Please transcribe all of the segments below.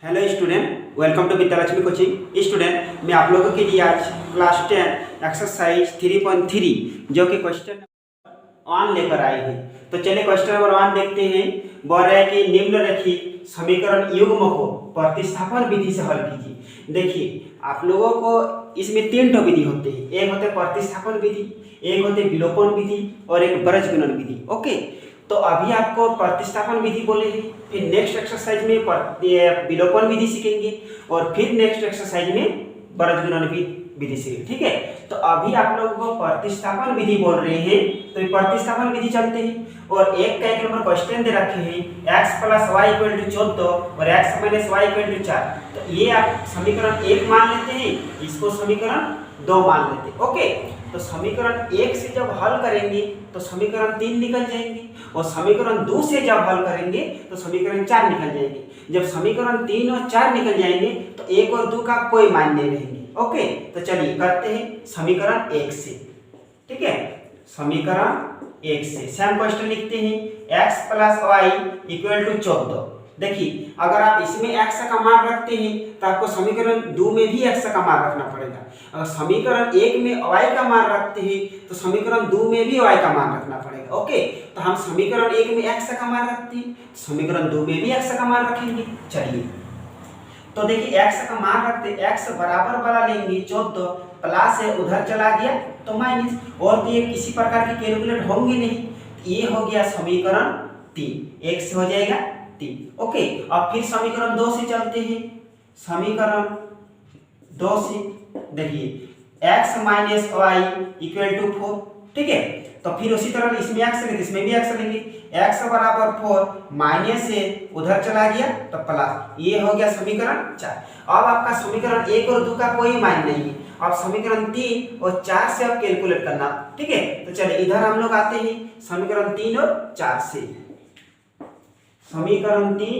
Hello student, welcome to Vidyalakshmi coaching. Student, मैं आप लोगों के लिए आज क्लास 10 एक्सरसाइज 3.3 जो कि क्वेश्चन नंबर 1 लेकर आई है। तो चलिए क्वेश्चन नंबर 1 देखते हैं। बोल रहा है कि निम्नलिखित समीकरण युग्म को प्रतिस्थापन विधि से हल कीजिए। देखिए, आप लोगों को इसमें 3 विधि होते हैं। एक होते प्रतिस्थापन विधि, एक होते विलोपन विधि और एक बृहज्गुणन विधि। ओके, तो अभी आपको प्रतिस्थापन विधि बोले हैं, फिर नेक्स्ट एक्सरसाइज में विलोपन विधि सीखेंगे और फिर नेक्स्ट एक्सरसाइज में बृहज्गुणन विधि सीखेंगे। ठीक है, तो अभी आप लोगों को प्रतिस्थापन विधि बोल रहे हैं, तो प्रतिस्थापन विधि चलते हैं। और एक नंबर क्वेश्चन दे रखे हैं x + y = 14 और x - y = 4। तो ये आप समीकरण 1 मान लेते हैं, इसको समीकरण 2 मान लेते हैं। ओके, तो समीकरण 1 से जब हल करेंगे तो समीकरण 3 निकल जाएंगे और समीकरण 2 से जब हल करेंगे तो समीकरण 4 निकल जाएंगे। जब समीकरण 3 और 4 निकल जाएंगे तो 1 और 2 का कोई मान नहीं रहेंगे। ओके, तो चलिए करते हैं समीकरण 1 से। ठीक है, समीकरण 1 से सेम क्वेश्चन लिखते हैं x + y = 14। देखिए, अगर आप इसमें x का मान रखते हैं तो आपको समीकरण 2 में भी x का मान रखना पड़ेगा। अगर समीकरण 1 में y का मान रखते हैं तो समीकरण 2 में भी y का मान रखना पड़ेगा। ओके, तो हम समीकरण 1 में x का मान रखते हैं, समीकरण 2 में भी x का मान रखेंगे। चलिए, तो देखिए x का मान रखते x बराबर वाला लेंगे 14, प्लस है उधर चला गया तो माइनस, और तो ये किसी प्रकार की कैलकुलेट होंगे नहीं। ये हो गया समीकरण 3, 1 से हो जाएगा 3। ओके, अब फिर समीकरण 2 से चलते हैं। समीकरण 2 से देखिए x - y = 4। ठीक है, तो फिर उसी तरह इसमें x लेंगे, इसमें भी x लेंगे। x बराबर 4 माइनस से उधर चला गया तो प्लस, ये हो गया समीकरण 4। अब आपका समीकरण 1 और 2 का कोई मान नहीं है। अब समीकरण 3 और 4 से आप कैलकुलेट करना। ठीक है, तो चलिए इधर हम लोग आते हैं समीकरण 3 और 4 से। समीकरण 3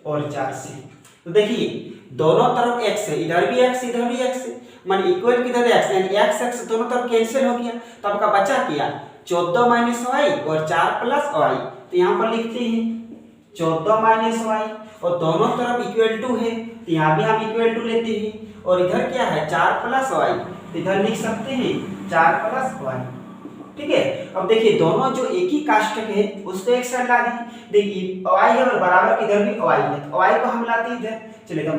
और 4 से तो देखिए दोनों तरफ x है, इधर भी x इधर भी x है, मान इक्वल किधर x, यानी x दोनों तरफ कैंसिल हो गया। तो आपका बचा क्या 14 - y और 4 + y। तो यहाँ पर लिखते हैं 14 - y और दोनों तरफ इक्वल टू है तो यहाँ भी हम इक्वल टू लेते हैं। और इधर क्या है 4 + y, तो इधर लिख सकते हैं 4 + y। ठीक है, अब देखिए दोनों जो एक ही काष्टक है उसको एक साइड ला दीजिए। देखिए y है और बराबर इधर भी y है, तो y को हम लाते हैं इधर। चलिए, तो -y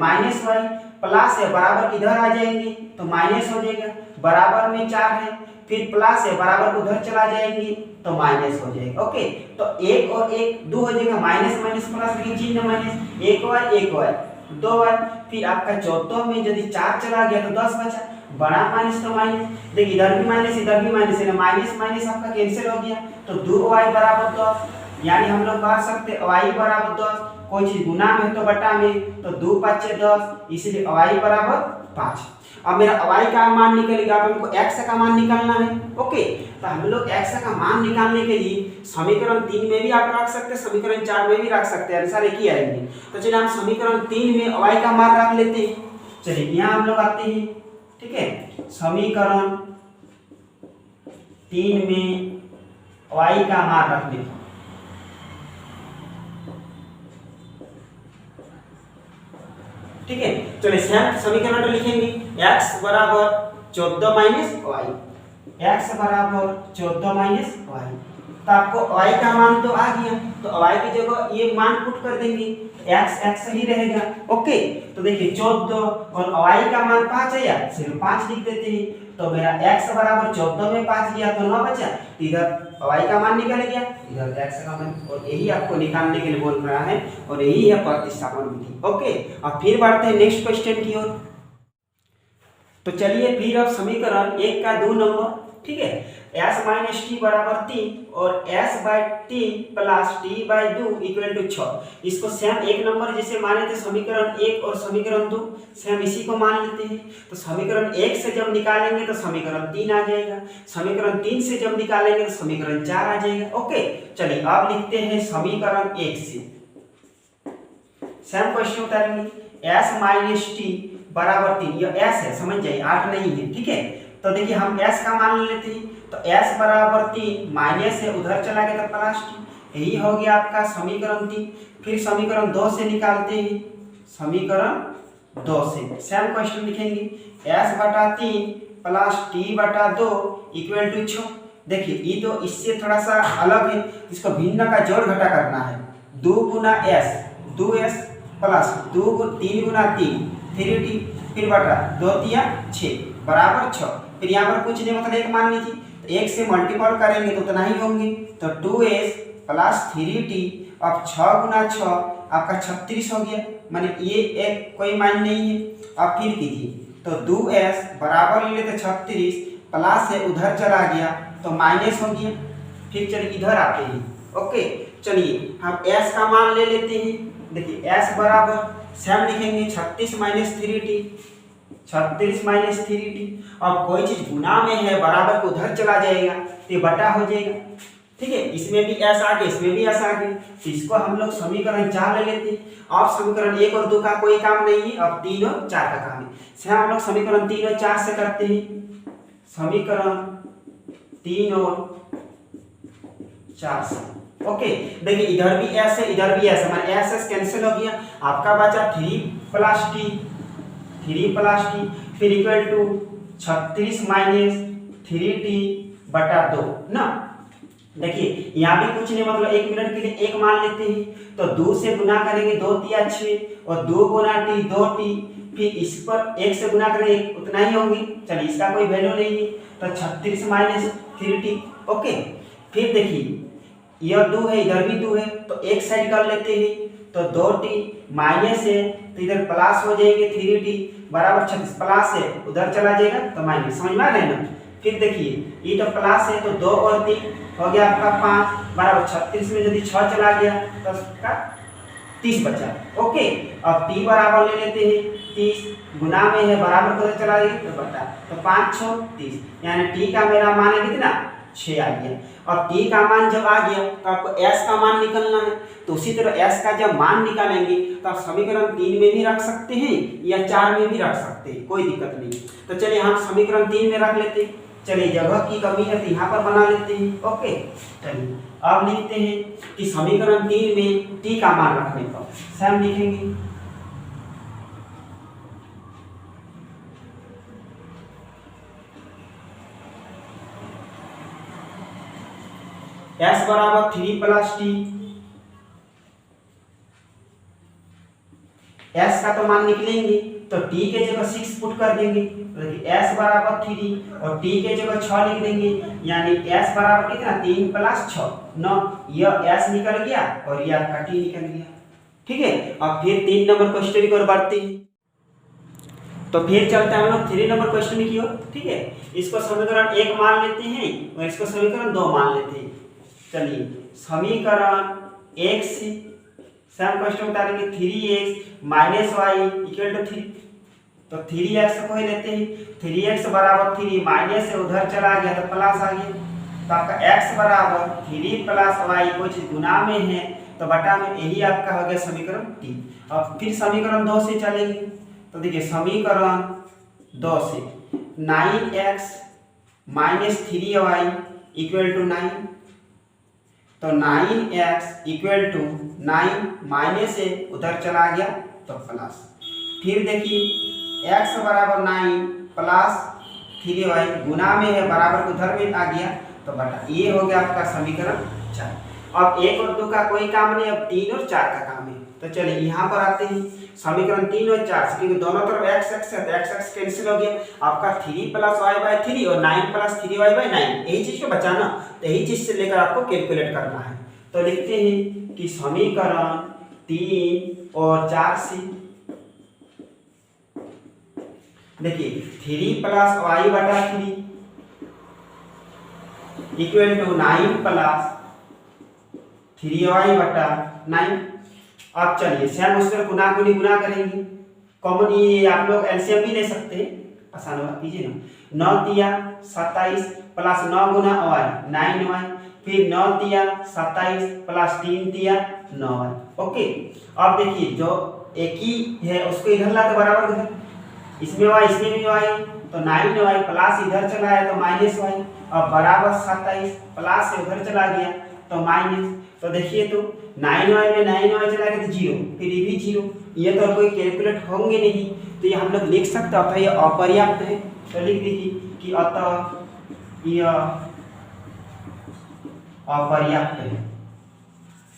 प्लस है बराबर इधर आ जाएंगे तो माइनस हो जाएगा। बराबर में 4 है, फिर प्लस है बराबर उधर चला जाएंगे तो माइनस हो जाएगा। ओके, तो 1 और 1 2 हो जाएगा, माइनस माइनस प्लस, लेकिन चिन्ह माइनस, 1y 2y। फिर आपका 14 में यदि 4 चला गया तो 10 बचा, बड़ा माइनस तो माइनस। देखिए इधर भी माइनस इधर भी माइनस है ना, माइनस माइनस आपका कैंसिल हो गया तो 2y बराबर 10। यानी हम लोग कह सकते y बराबर 10, कोई चीज गुना में तो बटा में, तो 2 × 5 = 10, इसलिए y बराबर 5। अब मेरा y का मान निकलेगा, अब हमको x का मान निकालना है। ओके, तो हम लोग x का मान निकालने के लिए समीकरण 3 में भी आप रख सकते हैं, समीकरण 4 में भी रख सकते हैं, आंसर एक ही आएंगे। तो चलिए हम समीकरण 3 में y का मान रख लेते हैं। चलिए यहाँ हम लोग आते हैं। ठीक है, समीकरण 3 में y का मान रख लेते हैं। ठीक है, चलिए सेम समीकरण लिखेंगे x बराबर 14 - y, x बराबर 14 - y। तो आपको y का मान तो आ गया, तो y की जगह ये मान पुट कर देंगे, x ही रहेगा। ओके, तो देखिए 14 और y का मान 5 है, या सिर्फ 5 लिख देते हैं। तो मेरा x बराबर 14 में 5 गया तो 9 बचा, इधर y का मान निकल गया, इधर x का मान, और यही आपको निकालने के लिए बोल रहा है और यही है प्रतिस्थापन विधि। ओके, अब फिर बढ़ते हैं नेक्स्ट क्वेश्चन की ओर। तो चलिए फिर अब समीकरण 1 का 2 नंबर। ठीक है, s - t बराबर 3 और s/3 + t/2 = 6। इसको सेम 1 नंबर जैसे माने थे समीकरण 1 और समीकरण 2, सेम इसी को मान लेते हैं। तो समीकरण 1 से जब निकालेंगे तो समीकरण 3 आ जाएगा, समीकरण 3 से जब निकालेंगे तो समीकरण 4 आ जाएगा। ओके, चलिए अब लिखते हैं समीकरण 1 से। सेम क्वेश्चन उतारेंगे s - t बराबर 3, ये s है समझ जाइए, 8 नहीं है। ठीक है, तो देखिए हम s का मान लेते हैं, तो s बराबर 3 माइनस है उधर चला गया तो प्लस t, यही हो गया आपका समीकरण 3। फिर समीकरण 2 से निकालते हैं, समीकरण 2 से सेम क्वेश्चन लिखेंगे, s/3 plus t/2 equal to 6। देखिए ये तो इससे थोड़ा सा अलग है, इसको भिन्न का जोड़ घटा करना है। 2 गुना s 2s प्लस 3 गुना 3 3t फिर बटा 2 तिया 6 बराबर 6। फिर यहाँ पर कुछ नहीं मतलब 1 मान लीजिए, तो 1 से मल्टीपल करेंगे तो उतना ही होंगे, तो 2s प्लस 3t। अब 6 गुना 6 आपका 36 हो गया, माने ये एक कोई मान नहीं है। अब फिर कीजिए, तो 2s बराबर ले लेते 36 प्लस है उधर चला गया तो माइनस हो गया। फिर चलिए इधर आते हैं, ओके चलिए हम s का मान ले लेते हैं। देखिए s बराबर सेम लिखेंगे 36 माइनस 3t, 36 माइनस 3t। अब कोई चीज गुना में है बराबर को उधर चला जाएगा तो ये बटा हो जाएगा, ठीक है। इसमें भी s आ गया, इसमें भी s आ गया, तो इसको हम लोग समीकरण 4 ले लेते हैं। अब समीकरण 1 और 2 का कोई काम नहीं है, अब 3 और 4 का काम है। से हम लोग समीकरण 3 और 4 से करते हैं, समीकरण 3 और 4 से, ओके। देखिए इधर भी s है इधर भी s है, माने s कैंसिल हो गया, आपका बचा 3 प्लस t फिर इक्वल टू 36 माइनस 3t बटा 2 ना। देखिए यहाँ भी कुछ नहीं मतलब 1 मिनट के लिए 1 मान लेते हैं, तो 2 से गुना करेंगे 2 तिया 6 और 2 गुना t 2t, फिर इस पर 1 से गुना करेंगे उतना ही होंगे। चलिए इसका कोई वैल्यू नहीं है, तो 36 माइनस 3t, ओके। फिर देखिए यह 2 है इधर भी 2 है, तो एक साइड कर लेते हैं, तो 2t माइनस है तो इधर प्लस हो जाएंगे 3t बराबर 36 प्लस है उधर चला जाएगा तो माइनस, समझ में आ रहा है ना। फिर देखिए ये तो प्लस है तो 2 और 3 हो गया आपका 5 बराबर 36 में यदि 6 चला गया तो उसका 30 बचा, ओके। अब t बराबर ले लेते हैं 30, गुना में है बराबर को चला गया तो बटा, तो 5 6 30, यानी t का मेरा मान है कितना 6 आ गया। अब t का मान जब आ गया तो आपको s का मान निकालना है, तो उसी तरह s का जब मान निकालेंगे तो आप समीकरण 3 में भी रख सकते हैं या 4 में भी रख सकते हैं, कोई दिक्कत नहीं। तो चलिए हम समीकरण 3 में रख लेते हैं, चलिए जगह की कमी है तो यहाँ पर बना लेते हैं, ओके। चलिए अब लिखते हैं कि समीकरण 3 में t का मान रखने पर सेम लिखेंगे, s बराबर 3 प्लस t, s का तो मान निकलेंगे तो t के जगह 6 पुट कर देंगे, तो s बराबर 3 और t के जगह 6 लिख देंगे, यानी s बराबर कितना 3 प्लस 6 9, यह s निकल गया और यह आपका t निकल गया, ठीक है। अब फिर 3 नंबर क्वेश्चन की ओर बढ़ते हैं, तो फिर चलते हैं हम लोग 3 नंबर क्वेश्चन की ओर, ठीक है। इसको समीकरण 1 मान लेते हैं और इसको समीकरण 2 मान लेते हैं। चलिए समीकरण 1 से सेम क्वेश्चन बता देंगे 3x minus Y equal to 3, तो 3x को ही लेते हैं, 3x बराबर 3 माइनस से उधर चला गया तो प्लस आ गया, तो आपका x बराबर 3 प्लस वाई कोई चीज गुना में है तो बटा में, यही आपका हो गया समीकरण 3। अब फिर समीकरण 2 से चलेंगे, तो देखिए समीकरण 2 से 9x minus 3y equal to 9, तो 9x इक्वल टू 9 माइनस से उधर चला गया तो प्लस, फिर देखिए x बराबर 9 प्लस 3y गुना में है बराबर उधर में आ गया तो बटा, ये हो गया आपका समीकरण 4। अब 1 और 2 का कोई काम नहीं, अब 3 और 4 का काम है। तो चलिए यहाँ पर आते हैं समीकरण 3 और 4 से, क्योंकि दोनों तरफ x है तो x कैंसिल हो गया, आपका 3 प्लस वाई बाई 3 और 9 प्लस 3y बाई 9, यही चीज को बचाना, तो यही चीज से लेकर आपको कैलकुलेट करना है। तो लिखते हैं कि समीकरण 3 और 4 से देखिए 3 प्लस वाई बटा 3 इक्वल टू 9 प्लस 3y बटा 9। अब चलिए सेम उसमें गुना करेंगे, कॉमन ये आप लोग एलसीएम भी ले सकते हैं, आसान होगा, कीजिए ना। 9 तिया 27 प्लस 9 गुना y 9y, फिर 9 तिया 27 प्लस 3 तिया 9y, ओके। अब देखिए जो एक ही है उसको इधर लाते बराबर इधर, इसमें y इसमें भी y, तो 9y प्लस इधर चला है तो माइनस y, अब बराबर 27 प्लस से उधर चला गया तो माइनस, तो देखिए तो 9y में 9y चला गया तो 0, फिर ये भी 0, ये तो कोई कैलकुलेट होंगे नहीं, तो ये हम लोग लिख सकते अतः ये अपर्याप्त है। तो लिख दीजिए कि अतः यह अपर्याप्त है।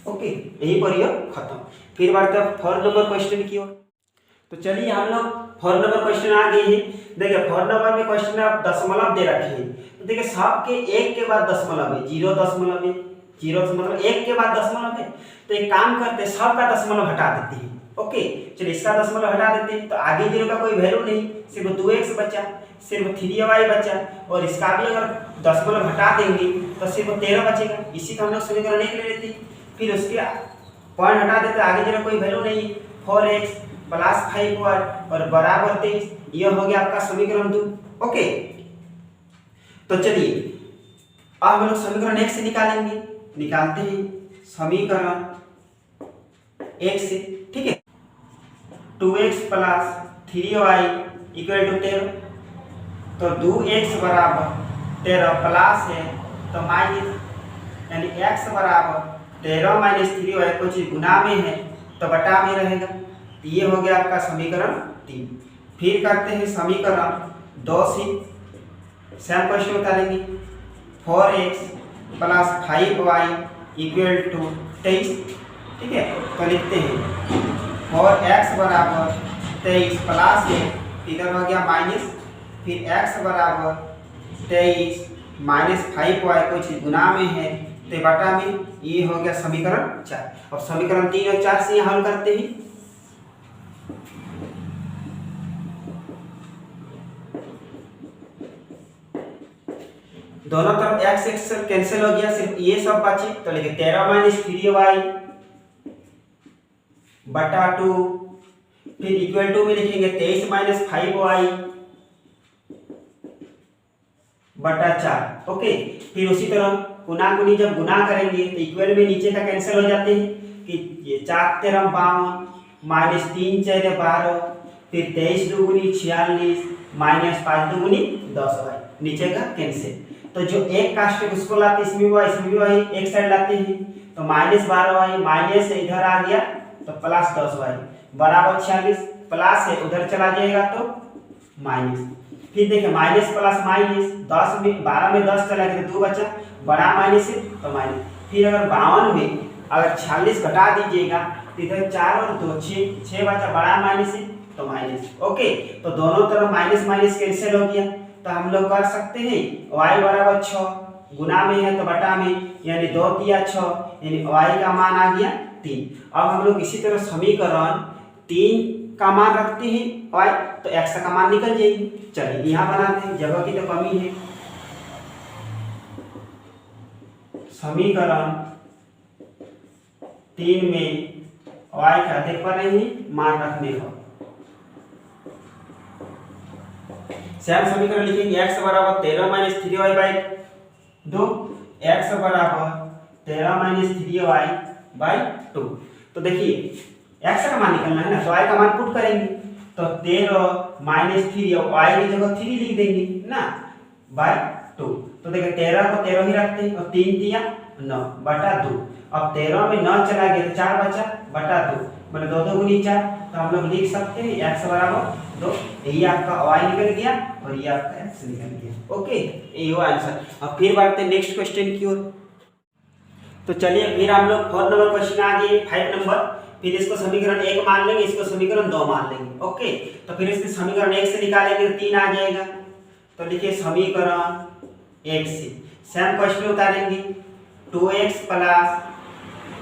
ओके, यही पर यह खत्म। फिर बढ़ते हैं 4 नंबर क्वेश्चन की ओर। तो चलिए हम लोग 4 नंबर क्वेश्चन आ गए हैं। देखिए 4 नंबर में क्वेश्चन आप दशमलव दे रखे हैं, तो देखिए सबके एक के बाद दशमलव है, 0 दशमलव है, 0 मतलब एक के बाद दशमलव है। तो एक काम करते हैं, सबका दशमलव हटा देते हैं। ओके, चलिए इसका दशमलव हटा देते हैं, तो आगे 0 का कोई वैल्यू नहीं, सिर्फ 2x बचा, सिर्फ 3y बचा, और इसका भी अगर दशमलव हटा देंगे तो सिर्फ 13 बचेगा। इसी को हम लोग समीकरण 1 ले लेते हैं। फिर उसके पॉइंट हटा देते, आगे 0 कोई वैल्यू नहीं, 4x प्लस 5y और बराबर 23, यह हो गया आपका समीकरण 2। ओके, तो चलिए अब हम लोग समीकरण 1 से निकालेंगे। निकालते हैं समीकरण 1 से, ठीक है। 2x plus 3y equal to 13, तो 2x बराबर 13 प्लस है तो माइनस, यानी x बराबर 13 माइनस 3y कुछ गुना में है तो बटा में रहेगा। ये हो गया आपका समीकरण 3। फिर करते हैं समीकरण 2 से, सेम क्वेश्चन उतारेंगे। 4x plus 5y equal to 23, ठीक है। तो लिखते हैं 4x बराबर 23 प्लस है, इधर हो गया माइनस, फिर x बराबर 23 माइनस 5y कुछ गुना में है तो बटा में, ये हो गया समीकरण 4। अब समीकरण 3 और 4 से हल करते हैं। दोनों तरफ x कैंसिल हो गया, सिर्फ ये सब बचे, तो लिखे 13 माइनस 3y बटा 2, फिर इक्वल टू में लिखेंगे 23 माइनस 5y बटा 4। ओके, फिर उसी तरह गुना गुनी जब गुना करेंगे तो इक्वल में नीचे का कैंसिल हो जाते हैं कि ये 4 तेरह 52 माइनस 3 4 12, फिर 23 दूगुनी 46 माइनस 5 दूगुनी 10y, नीचे का कैंसिल। तो जो एक कास्ट उसको लाते इसमें भी वही एक साइड लाते हैं, तो माइनस 12y माइनस इधर आ गया तो प्लस 10y बराबर 46, प्लस है उधर चला जाएगा तो माइनस। फिर देखिए माइनस प्लस माइनस, 10 में 12 में 10 चला गया तो 2 बचा, बड़ा माइनस है तो माइनस। फिर अगर 52 में अगर 46 घटा दीजिएगा तो इधर 4 और 2 6 बचा, बड़ा माइनस है तो माइनस। ओके, तो दोनों तरफ माइनस माइनस कैंसिल हो गया, तो हम लोग कर सकते हैं y बराबर 6, गुना में है तो बटा में, यानी 2 दिया 6, यानी y का मान आ गया 3। अब हम लोग इसी तरह समीकरण 3 का मान रखते हैं y, तो x का मान निकल जाएगी। चलिए यहाँ बनाते हैं, जगह की तो कमी है। समीकरण 3 में y का देख पा रहे हैं मान रखने का, सेम समीकरण लिखेंगे x बराबर 13 माइनस 3y बाई 2, x बराबर 13 माइनस 3y बाई 2। तो देखिए x का मान निकलना है ना, तो y का मान पुट करेंगे, तो 13 माइनस 3 और y की जगह 3 लिख देंगे ना बाई 2। तो देखिए 13 को 13 ही रखते हैं और 3 दिया 9 बटा 2। अब 13 में 9 चला गया तो 4 बचा बटा 2, मतलब 2 2 गुनी 4, तो हम लोग लिख सकते हैं x बराबर 2। यही आपका y निकल गया और ये आपका x निकल गया। ओके, ये वो आंसर। अब फिर बढ़ते हैं नेक्स्ट क्वेश्चन की ओर। तो चलिए फिर हम लोग 4 नंबर क्वेश्चन आ गए, 5 नंबर। फिर इसको समीकरण 1 मान लेंगे, इसको समीकरण 2 मान लेंगे। ओके, तो फिर इसके समीकरण 1 से निकालेंगे तो 3 आ जाएगा। तो लिखिए समीकरण 1 से सेम क्वेश्चन उतारेंगे, 2x प्लस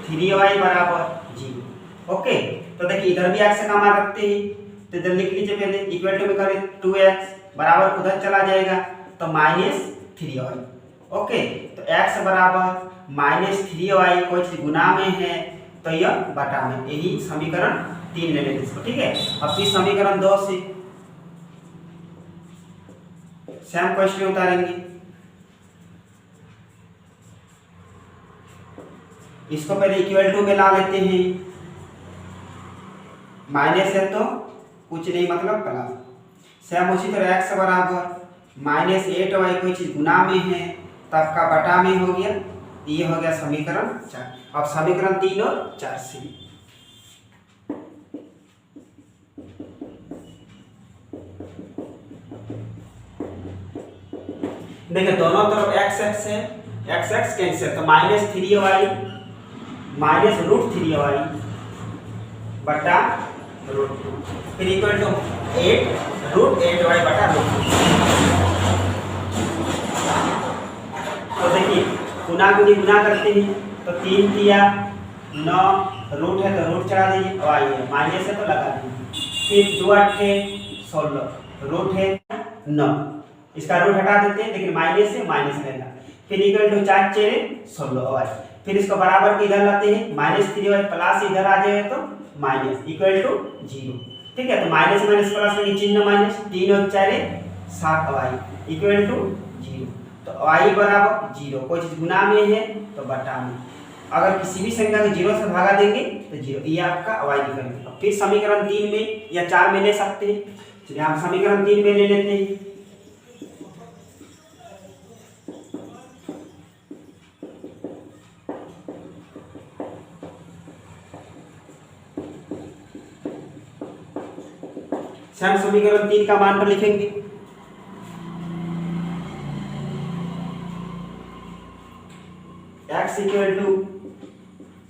3y बराबर 0। ओके, तो देखिए इधर भी x का मान रखते हैं, तो इधर लिख लीजिए पहले, इक्वल टू में करें 2x बराबर उधर चला जाएगा तो माइनस 3y। ओके, तो x बराबर माइनस 3y कुछ गुना में है तो यह बटा में, यही समीकरण 3 ले लेंगे इसको, ठीक है। अब फिर समीकरण 2 से सेम क्वेश्चन उतारेंगे, इसको पहले इक्वल टू में ला लेते हैं, माइनस है तो कुछ नहीं मतलब प्लस। सेम उसी तरह x बराबर माइनस 8y कोई चीज गुना में है तो आपका बटा में हो गया ये हो गया समीकरण 4। अब समीकरण 3 और 4 से देखिए दोनों तरफ x x है, x x कैंसिल, तो -3y -√3y बटा √2 फिर इक्वल टू 8√8y बटा √2। तो देखिए गुना करते हैं, तो 3 तिया 9, रूट है तो रूट चढ़ा दीजिए, और आइए माइनस है तो लगा दीजिए, फिर 2 8 16, रूट है 9, इसका रूट हटा देते हैं, लेकिन माइनस से माइनस रहेगा, फिर इक्वल टू 4 4 16y, फिर इसको बराबर के इधर लाते हैं, -3y प्लस इधर आ जाएगा तो माइनस इक्वल टू 0। ठीक है, तो माइनस प्लस में चिन्ह माइनस, 3 और 4 7y इक्वल टू 0। तो y बराबर 0, कोई चीज गुना में है तो बटा में, अगर किसी भी संख्या को 0 से भागा देंगे तो 0, ये आपका y निकलेगा। फिर समीकरण 3 में या 4 में ले सकते हैं, चलिए हम समीकरण 3 में ले लेते हैं। हम समीकरण 3 का मान पर लिखेंगे, x इक्वल टू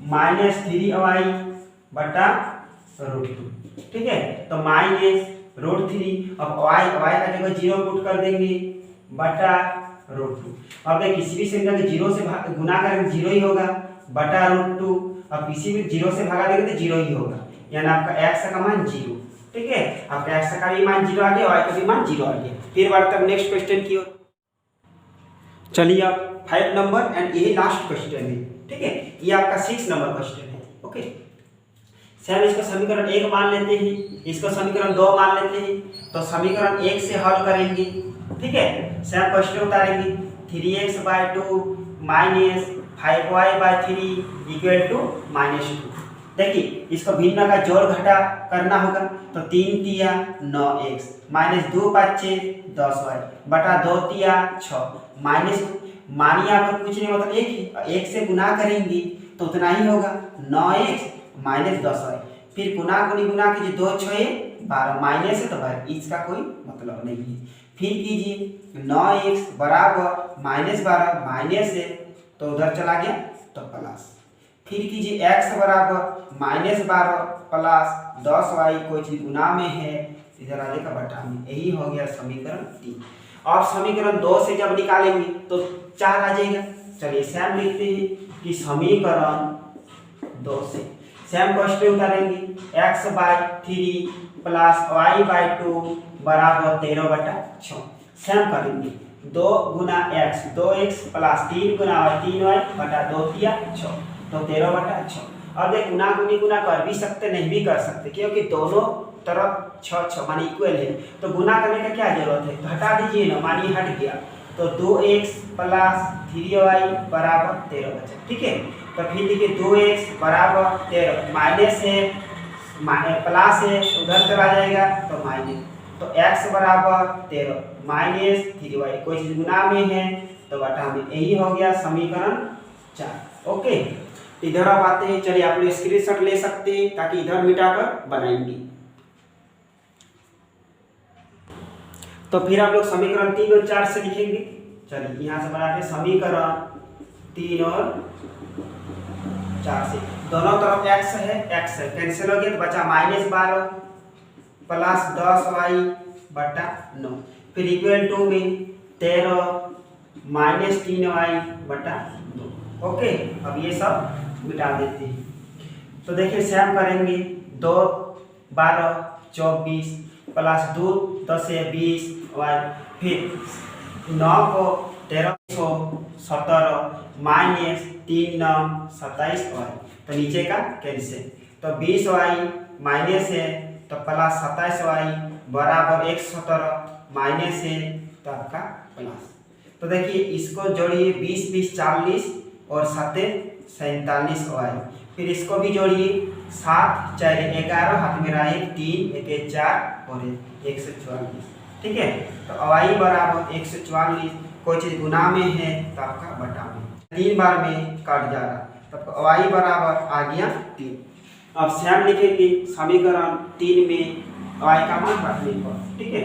-3y बटा √2। ठीक है, तो -√3, अब y का जगह 0 पुट कर देंगे बटा √2। अब देखिए किसी भी संख्या को 0 से गुना करेंगे 0 ही होगा, बटा √2, अब किसी भी 0 से भागा देंगे तो 0 ही होगा, यानी आपका x का मान 0। ठीक है, आपका x का भी मान 0 आ गया, y का भी मान 0 आ गया। फिर बढ़ते हैं नेक्स्ट क्वेश्चन की ओर। चलिए आप 5 नंबर एंड यही लास्ट क्वेश्चन है। ठीक है, ये आपका 6 नंबर क्वेश्चन है। ओके, हम इसको समीकरण 1 मान लेते हैं, इसको समीकरण 2 मान लेते हैं, तो समीकरण 1 से हल करेंगे। ठीक है, हम क्वेश्चन उतारेंगे, 3x/2 -5y/3 इक्वल टू -2। देखिए इसको भिन्न का जोड़ घटा करना होगा, तो 3 तिया 9x -2 5 10y बटा 2 तिया 6 माइनस, मानिए आपको कुछ नहीं मतलब एक से गुना करेंगे तो उतना ही होगा, 9x -10y, फिर गुना कीजिए, 2 6 12 माइनस है तो भाई इसका कोई मतलब नहीं है। फिर कीजिए 9x बराबर -12 माइनस है तो उधर चला गया तो प्लस, फिर कीजिए x बराबर -12 प्लस 10y, कोई चीज गुना में है इधर आ जाएगा बटा में, यही हो गया समीकरण 3। और समीकरण 2 से जब निकालेंगे तो 4 आ जाएगा। चलिए सैम लिखते हैं कि समीकरण 2 से सैम क्वेश्चन उतारेंगे, x/3 प्लस y/2 बराबर 13/6। सैम करेंगे 2 गुना x 2x प्लस 3 गुना y 3y बटा 2 तिया 6, तो 13/6। अब देख गुना कर भी सकते नहीं भी कर सकते, क्योंकि दोनों तरफ 6 माने इक्वल है, तो गुना करने का क्या जरूरत है, तो हटा दीजिए ना, मानिए हट गया, तो 2x प्लस 3y बराबर 13 ठीक है। तो फिर देखिए 2x बराबर 13 माइनस है प्लस है उधर चला जाएगा तो माइनस, तो x बराबर 13 माइनस 3y, कोई चीज गुना में है तो बटा में, यही हो गया समीकरण 4। ओके, इधर आप आते हैं, चलिए आप लोग स्क्रीनशॉट ले सकते हैं ताकि इधर मिटाकर बनाएंगे। तो फिर आप लोग समीकरण 3 और 4 से लिखेंगे। चलिए यहाँ से बनाते हैं समीकरण 3 और 4 से, दोनों तरफ x है कैंसिल हो गया तो बचा -12 प्लस 10y बटा 9, फिर इक्वल टू में 13 माइनस 3y बटा 2। ओके, अब ये सब मिटा देते हैं। तो देखिए सैम करेंगे 2 12 24 प्लस 2 10 20 y, फिर 9 को 1317 माइनस 3 9 27 y, तो नीचे का कैंसिल, तो 20y माइनस है तो प्लस 27y बराबर 117 माइनस है तो आपका प्लस। तो देखिए इसको जोड़िए 20 20 40 और 7 47 y, फिर इसको भी जोड़िए 7 4 11 हाथ में रहा 1 3 1 4 और 144। ठीक है, तो y बराबर 144, कोई चीज गुना में है तो आपका बटा में। 3 बार में कट जा रहा, तब y बराबर आ गया 3। अब सेम लिखेंगे समीकरण 3 में y का मान रखने पर, ठीक है।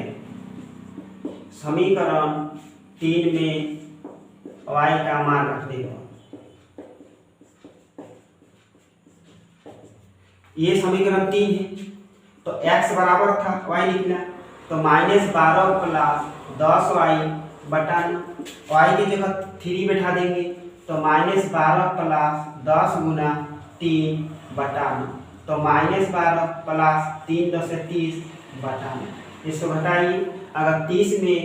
समीकरण 3 में y का मान रखने पर, ये समीकरण 3 है, तो x बराबर था y लिखना, तो -12 प्लस 10y बटा y की जगह 3 बैठा देंगे, तो -12 प्लस 10 गुना 3 बटा 9, तो -12 प्लस 3 10 से 30 बटा 9। इसको घटाइए, अगर 30 में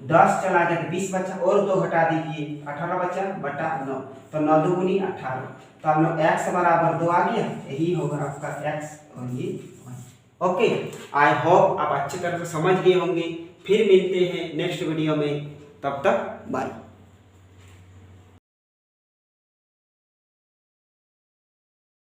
10 चला गया तो 20 बचा, और 2 घटा दीजिए 18 बचा बटा 9, तो 9 दूनी 18, तो हम लोग x बराबर 2 आ गया, यही होगा आपका x और ये y। ओके, आई होप आप अच्छी तरह से समझ गए होंगे। फिर मिलते हैं नेक्स्ट वीडियो में, तब तक बाय।